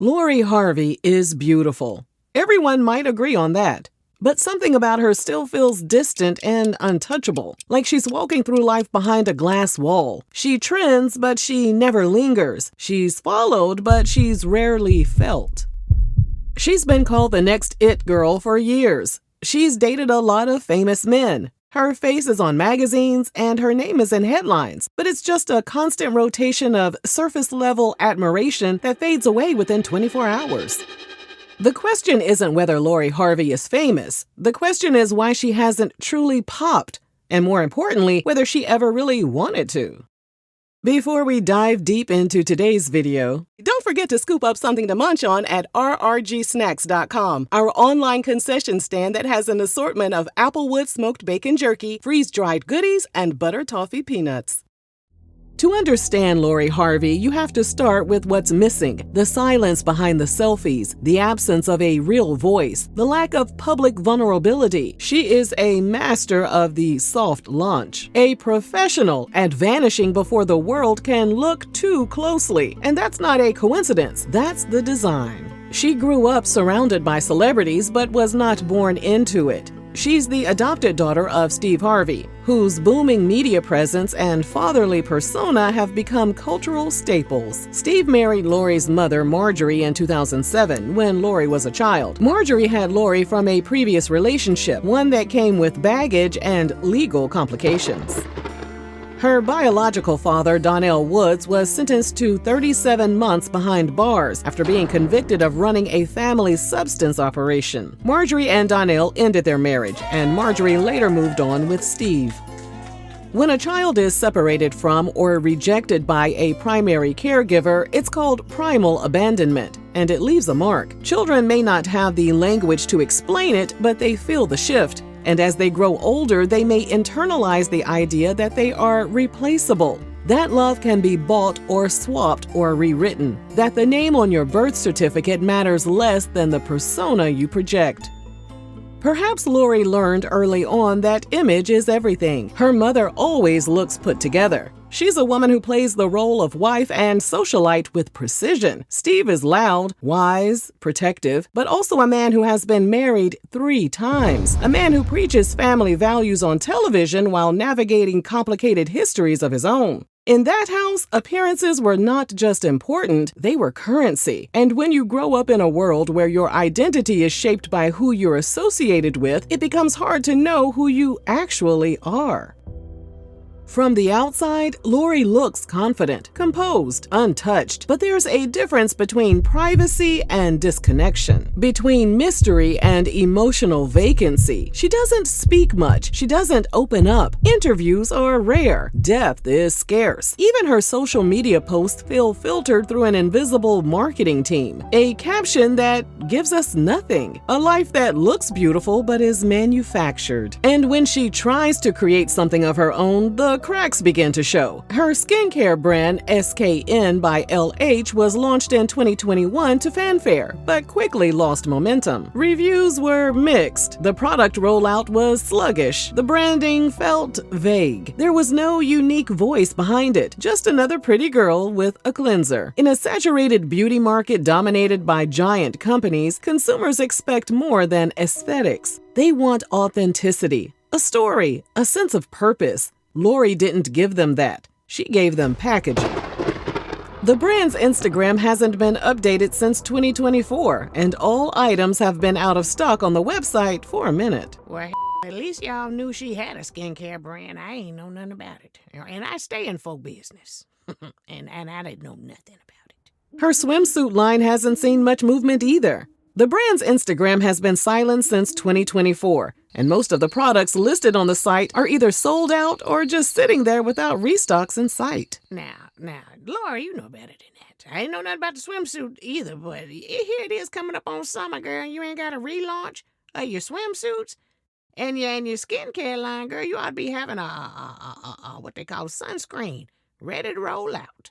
Lori Harvey is beautiful. Everyone might agree on that. But something about her still feels distant and untouchable, like she's walking through life behind a glass wall. She trends, but she never lingers. She's followed, but she's rarely felt. She's been called the next it girl for years. She's dated a lot of famous men. Her face is on magazines and her name is in headlines, but it's just a constant rotation of surface-level admiration that fades away within 24 hours. The question isn't whether Lori Harvey is famous. The question is why she hasn't truly popped, and more importantly, whether she ever really wanted to. Before we dive deep into today's video, don't forget to scoop up something to munch on at rrgsnacks.com, our online concession stand that has an assortment of Applewood smoked bacon jerky, freeze-dried goodies, and butter toffee peanuts. To understand Lori Harvey, you have to start with what's missing: the silence behind the selfies, the absence of a real voice, the lack of public vulnerability. She is a master of the soft launch, a professional at vanishing before the world can look too closely. And that's not a coincidence, that's the design. She grew up surrounded by celebrities but was not born into it. She's the adopted daughter of Steve Harvey, whose booming media presence and fatherly persona have become cultural staples. Steve married Lori's mother, Marjorie, in 2007 when Lori was a child. Marjorie had Lori from a previous relationship, one that came with baggage and legal complications. Her biological father, Donnell Woods, was sentenced to 37 months behind bars after being convicted of running a family substance operation. Marjorie and Donnell ended their marriage, and Marjorie later moved on with Steve. When a child is separated from or rejected by a primary caregiver, it's called primal abandonment, and it leaves a mark. Children may not have the language to explain it, but they feel the shift. And as they grow older, they may internalize the idea that they are replaceable. That love can be bought or swapped or rewritten. That the name on your birth certificate matters less than the persona you project. Perhaps Lori learned early on that image is everything. Her mother always looks put together. She's a woman who plays the role of wife and socialite with precision. Steve is loud, wise, protective, but also a man who has been married 3 times. A man who preaches family values on television while navigating complicated histories of his own. In that house, appearances were not just important, they were currency. And when you grow up in a world where your identity is shaped by who you're associated with, it becomes hard to know who you actually are. From the outside, Lori looks confident, composed, untouched, but there's a difference between privacy and disconnection, between mystery and emotional vacancy. She doesn't speak much, she doesn't open up. Interviews are rare, depth is scarce. Even her social media posts feel filtered through an invisible marketing team. A caption that gives us nothing, a life that looks beautiful but is manufactured. And when she tries to create something of her own, the cracks begin to show. Her skincare brand, SKN by LH, was launched in 2021 to fanfare, but quickly lost momentum. Reviews were mixed. The product rollout was sluggish. The branding felt vague. There was no unique voice behind it, just another pretty girl with a cleanser. In a saturated beauty market dominated by giant companies, consumers expect more than aesthetics. They want authenticity, a story, a sense of purpose. Lori didn't give them that. She gave them packaging. The brand's Instagram hasn't been updated since 2024, and all items have been out of stock on the website for a minute. Well, at least y'all knew she had a skincare brand. I ain't know nothing about it. And I stay in folk business. and I didn't know nothing about it. Her swimsuit line hasn't seen much movement either. The brand's Instagram has been silent since 2024, and most of the products listed on the site are either sold out or just sitting there without restocks in sight. Now, Laura, you know better than that. I ain't know nothing about the swimsuit either, but here it is coming up on summer, girl. You ain't got a relaunch of your swimsuits and your skincare line, girl. You ought to be having a what they call sunscreen ready to roll out.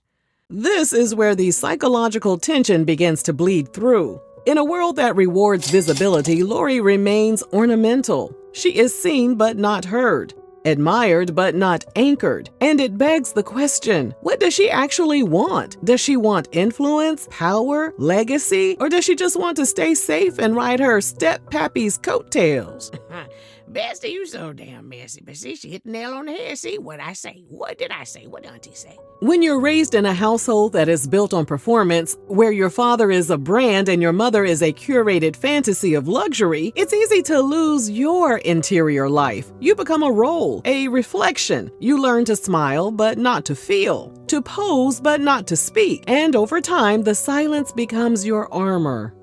This is where the psychological tension begins to bleed through. In a world that rewards visibility, Lori remains ornamental. She is seen but not heard. admired but not anchored. And it begs the question, what does she actually want? Does she want influence, power, legacy, or does she just want to stay safe and ride her step-pappy's coattails? Bestie, you so damn messy. But see, she hit the nail on the head. See what I say? What did I say? What did Auntie say? When you're raised in a household that is built on performance, where your father is a brand and your mother is a curated fantasy of luxury, it's easy to lose your interior life. You become a role, a reflection. You learn to smile but not to feel, to pose but not to speak. And over time, the silence becomes your armor.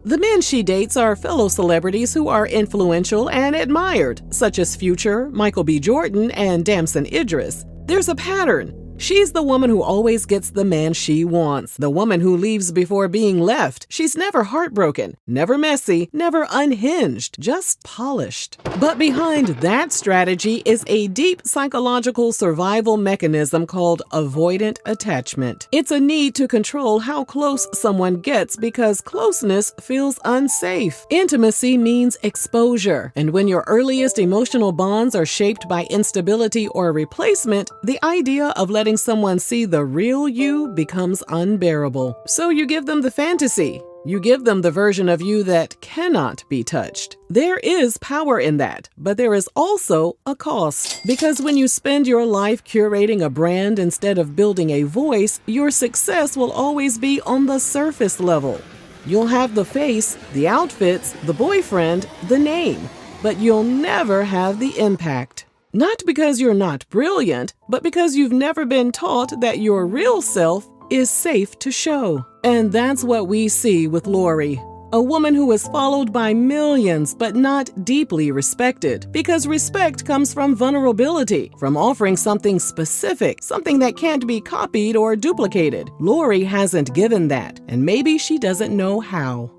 The men she dates are fellow celebrities who are influential and admired, such as Future, Michael B. Jordan, and Damson Idris. There's a pattern. She's the woman who always gets the man she wants, the woman who leaves before being left. She's never heartbroken, never messy, never unhinged, just polished. But behind that strategy is a deep psychological survival mechanism called avoidant attachment. It's a need to control how close someone gets because closeness feels unsafe. Intimacy means exposure, and when your earliest emotional bonds are shaped by instability or replacement, the idea of letting someone see the real you becomes unbearable. So you give them the fantasy. You give them the version of you that cannot be touched. There is power in that, but there is also a cost. Because when you spend your life curating a brand instead of building a voice, your success will always be on the surface level. You'll have the face, the outfits, the boyfriend, the name, but you'll never have the impact. Not because you're not brilliant, but because you've never been taught that your real self is safe to show. And that's what we see with Lori, a woman who is followed by millions but not deeply respected. Because respect comes from vulnerability, from offering something specific, something that can't be copied or duplicated. Lori hasn't given that, and maybe she doesn't know how.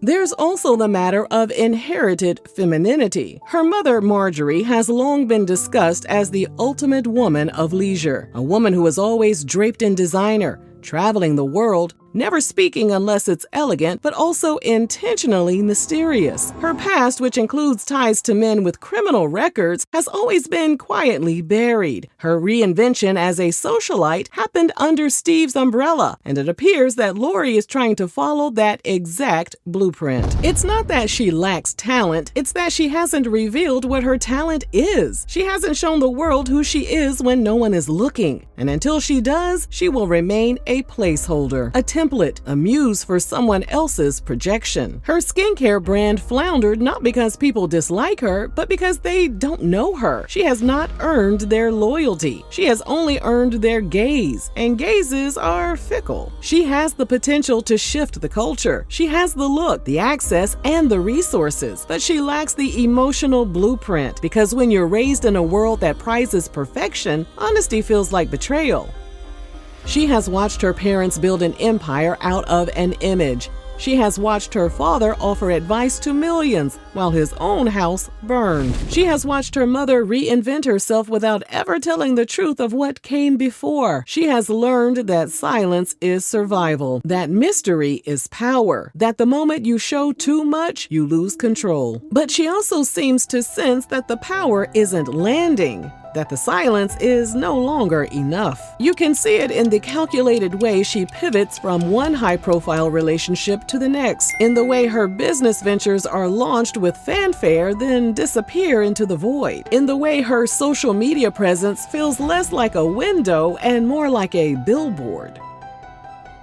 There's also the matter of inherited femininity. Her mother, Marjorie, has long been discussed as the ultimate woman of leisure, a woman who is always draped in designer, traveling the world, never speaking unless it's elegant, but also intentionally mysterious. Her past, which includes ties to men with criminal records, has always been quietly buried. Her reinvention as a socialite happened under Steve's umbrella, and it appears that Lori is trying to follow that exact blueprint. It's not that she lacks talent, it's that she hasn't revealed what her talent is. She hasn't shown the world who she is when no one is looking. And until she does, she will remain a placeholder, a template, a muse for someone else's projection. Her skincare brand floundered not because people dislike her, but because they don't know her. She has not earned their loyalty. She has only earned their gaze, and gazes are fickle. She has the potential to shift the culture. She has the look, the access, and the resources, but she lacks the emotional blueprint because when you're raised in a world that prizes perfection, honesty feels like betrayal. She has watched her parents build an empire out of an image. She has watched her father offer advice to millions while his own house burned. She has watched her mother reinvent herself without ever telling the truth of what came before. She has learned that silence is survival, that mystery is power, that the moment you show too much, you lose control. But she also seems to sense that the power isn't landing, that the silence is no longer enough. You can see it in the calculated way she pivots from one high-profile relationship to the next, in the way her business ventures are launched with fanfare then disappear into the void, in the way her social media presence feels less like a window and more like a billboard.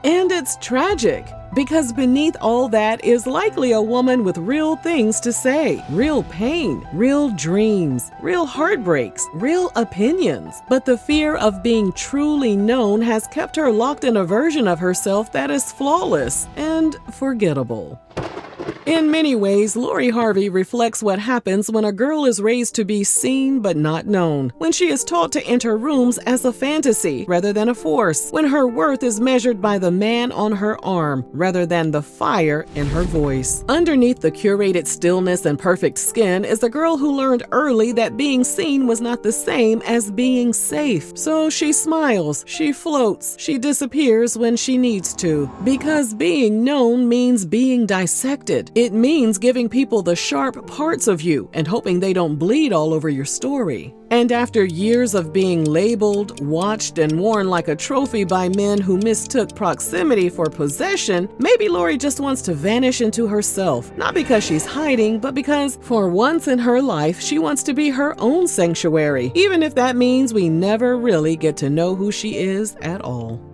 And it's tragic, because beneath all that is likely a woman with real things to say, real pain, real dreams, real heartbreaks, real opinions. But the fear of being truly known has kept her locked in a version of herself that is flawless and forgettable. In many ways, Lori Harvey reflects what happens when a girl is raised to be seen but not known, when she is taught to enter rooms as a fantasy rather than a force, when her worth is measured by the man on her arm rather than the fire in her voice. Underneath the curated stillness and perfect skin is a girl who learned early that being seen was not the same as being safe. So she smiles, she floats, she disappears when she needs to, because being known means being dissected. protected. It means giving people the sharp parts of you and hoping they don't bleed all over your story. And after years of being labeled, watched, and worn like a trophy by men who mistook proximity for possession, maybe Lori just wants to vanish into herself, not because she's hiding, but because for once in her life, she wants to be her own sanctuary, even if that means we never really get to know who she is at all.